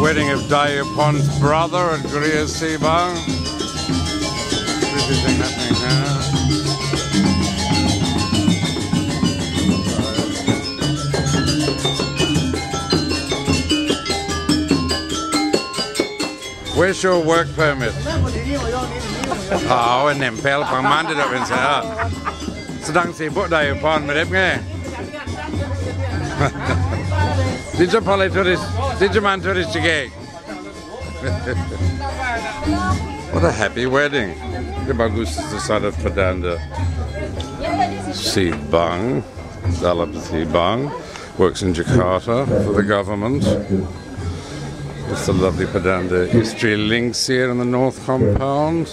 wedding of Dayapon's brother at Geria, Sibang. Pretty thing happening here. Where's your work permit? Oh, and nempel pangmandit up in saya. Sedang sibuk Dayapon, mirip nggak? Did you play tourist? Did you man tourist gig? What a happy wedding! The Bagus is the son of Padanda. Sibang, Dalem Sibang, works in Jakarta for the government. It's the lovely Padanda history links here in the North Compound.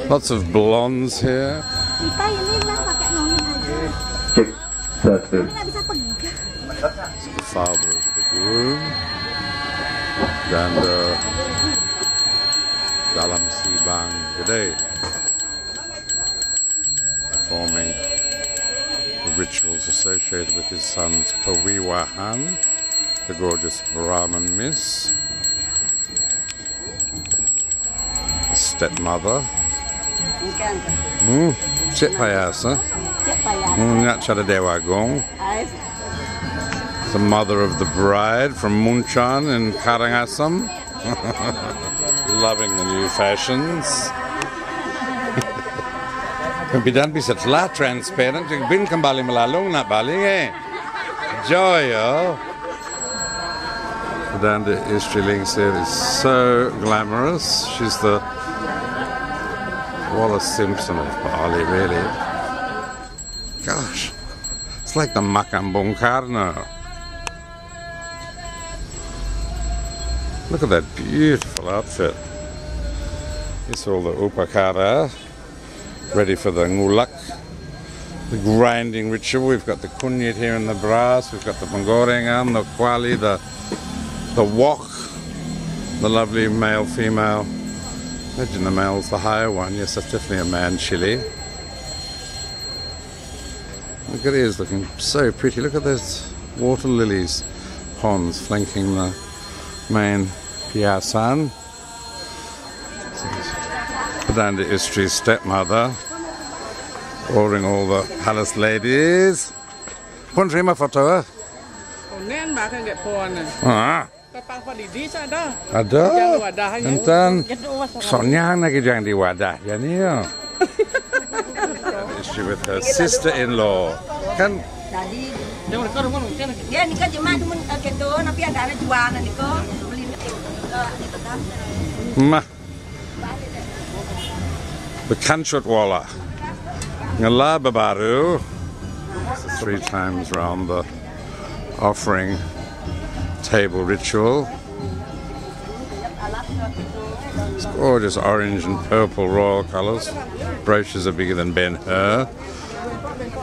Lots of blondes here. The father of the groom. And Dalem Sibang Gede performing the rituals associated with his son's Pawiwahan, the gorgeous Brahman miss, the stepmother. Cik Payasa. Nak cara dewa gong. The mother of the bride from Munchan in Karangasem. Loving the new fashions. Bidan bisa telah transparent. Bin kembali melalung nak balik Joyo. Padanda history links here is so glamorous. She's the Wallace Simpson of Bali, really. Gosh, it's like the Makam Bung Karno. Look at that beautiful outfit. It's all the upakara, ready for the ngulak, the grinding ritual. We've got the kunyit here in the brass, we've got the penggorengan, the kuali, the wok, the lovely male-female. Imagine the male's the higher one. Yes, that's definitely a man chili. Look at it, is looking so pretty. Look at those water lilies ponds flanking the main piasan. Padanda history's stepmother ordering all the palace ladies. Pun terima foto? Ah. Ada. Enten Sonya lagi jangan di wadah ya ni ya. Issue with her sister-in-law. Kan ya ni kan cuma gitu tapi ada jualan ni ko beli mah Bekanshut wala ngala babaru 3 times round the offering table ritual. It's gorgeous orange and purple royal colours. Brooches are bigger than Ben-Hur.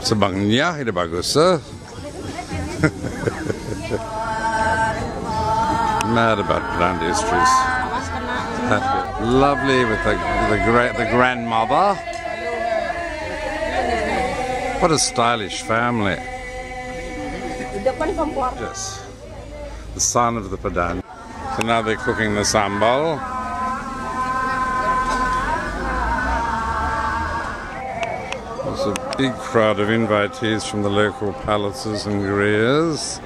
Sibang ini bagus. Mad about Padanda histories. Lovely with the grandmother. What a stylish family. Yes. The son of the Padanda. So now they're cooking the sambal. There's a big crowd of invitees from the local palaces and Gerias.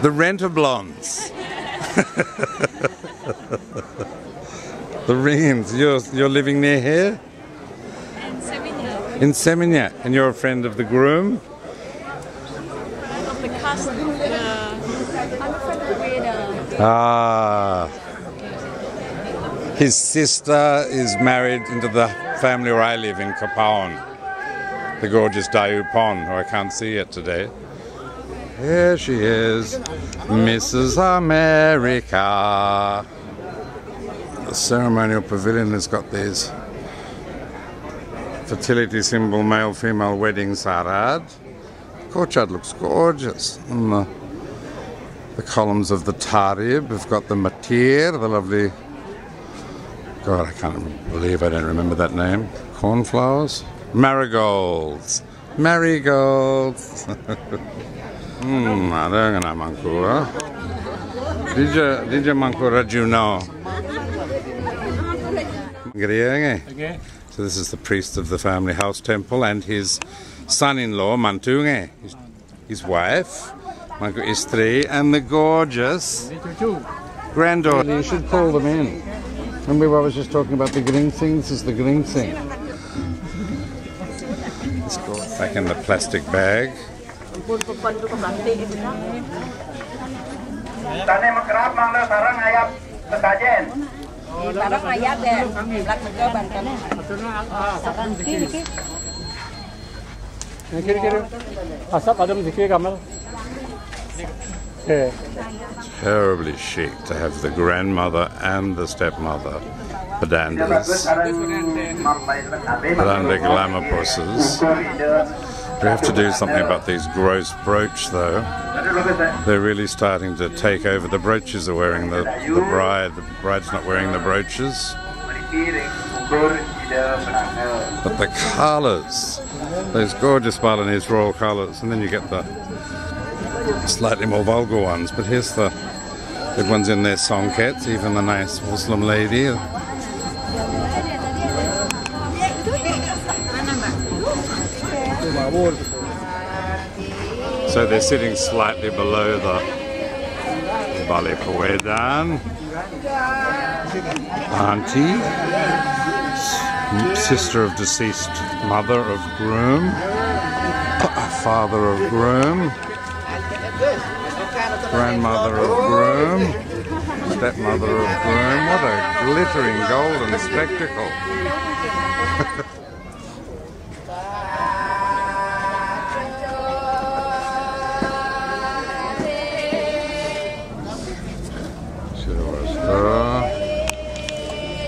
The renter blondes. The rings. You're living near here? In Seminyak, and you're a friend of the groom? Of the cousin. I'm a friend of the waiter. Ah. His sister is married into the family where I live in Kapaon. The gorgeous Dayapon, who I can't see yet today. Here she is, Mrs. America. The ceremonial pavilion has got these fertility symbol male-female wedding sarad. Courtyard looks gorgeous. And the columns of the tarib have got the matir, the lovely, God, I can't believe I don't remember that name. Cornflowers? Marigolds. Marigolds. Ada nga na mangku. Did you mangku rajuno? Geria. So this is the priest of the family house temple and his son-in-law, Mantunge, his wife, Mangku Istri, and the gorgeous granddaughter. You should call them in. Remember I was just talking about the green thing? This is the green thing. Let's go back in the plastic bag. Terribly chic to have the grandmother and the stepmother pedandas, pedanda glamourpuses. We have to do something about these gross brooch though. They're really starting to take over. The brooches are wearing the bride. The bride's not wearing the brooches. But the colours, those gorgeous Balinese royal colours, and then you get the slightly more vulgar ones. But here's the good ones in their songkets, even the nice Muslim lady. So they're sitting slightly below the Bali Pawedan. Auntie, sister of deceased mother of groom, father of groom, grandmother of groom, stepmother of groom. What a glittering golden spectacle.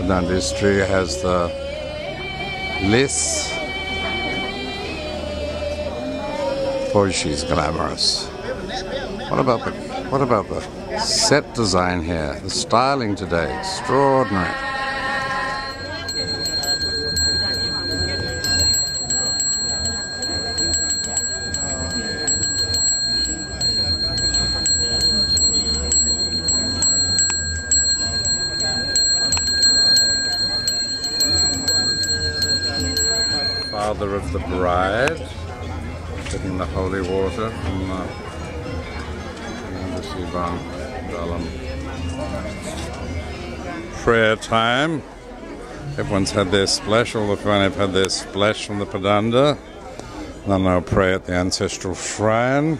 The industry has the list. Boy, she's glamorous. What about the set design here? The styling today, extraordinary. Father of the bride, getting the holy water from the Sibang, Dalem. Prayer time. Everyone's had their splash, all the family have had their splash from the Padanda. Then they'll pray at the ancestral shrine.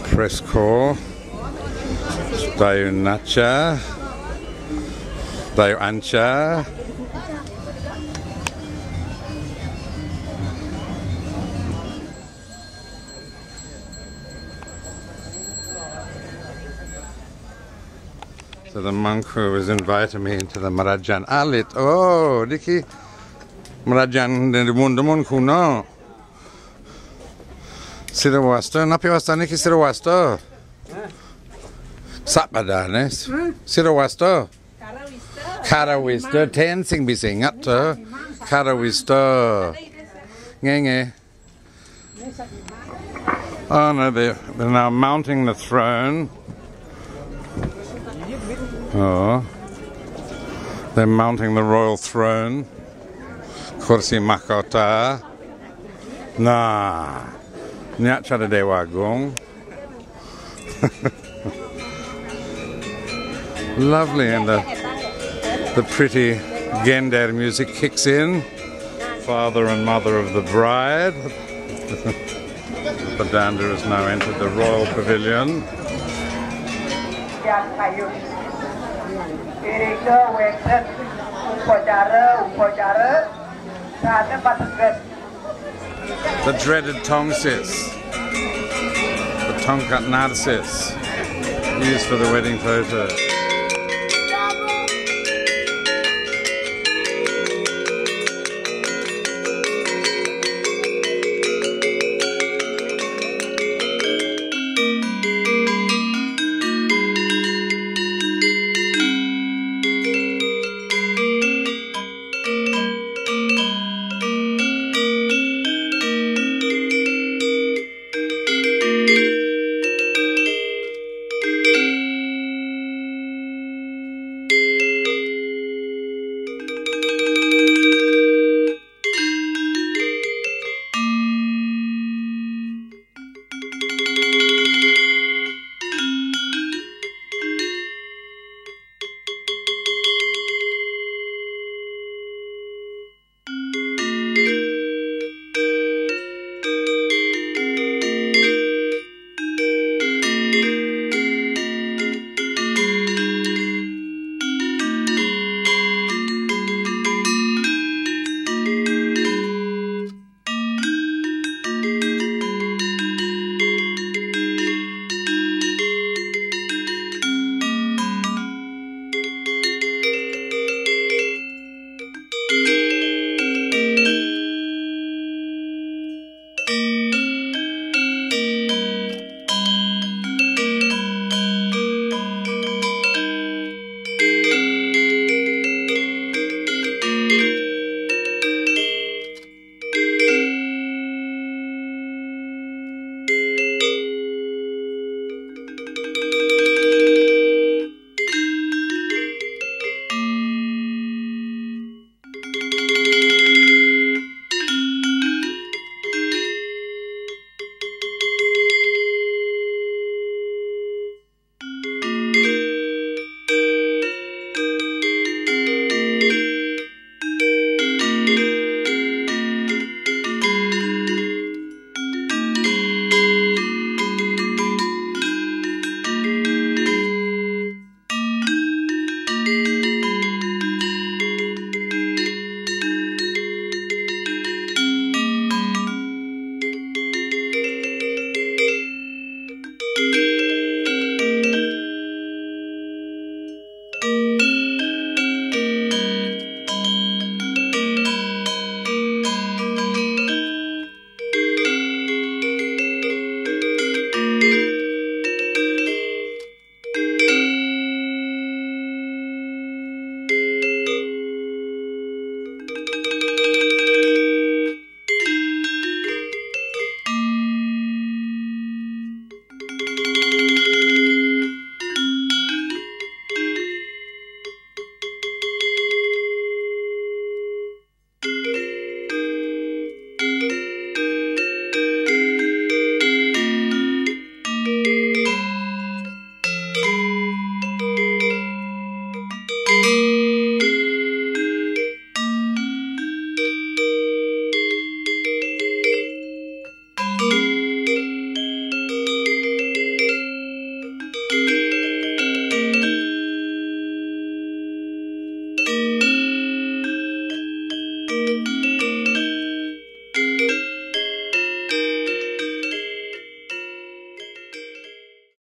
Press corps. Dayu Nacha. Dayu Ancha. So the monk who was inviting me into the Marajan Alit. Oh, Diki Marajan de Mundamun Kuno. Sirawasta, Napiwasta Niki Sirawasta. Sapadanes. Sirawasta. Karawista. Tensing bising at Karawista. Ngenge. Oh no, they're now mounting the throne. Oh, they're mounting the royal throne. Kursi Makota. Nah. Nyachara Dewagong. Lovely, and the pretty Gender music kicks in. Father and mother of the bride. The Padanda has now entered the royal pavilion. The dreaded tongsis, the tongkat narcis, used for the wedding photo.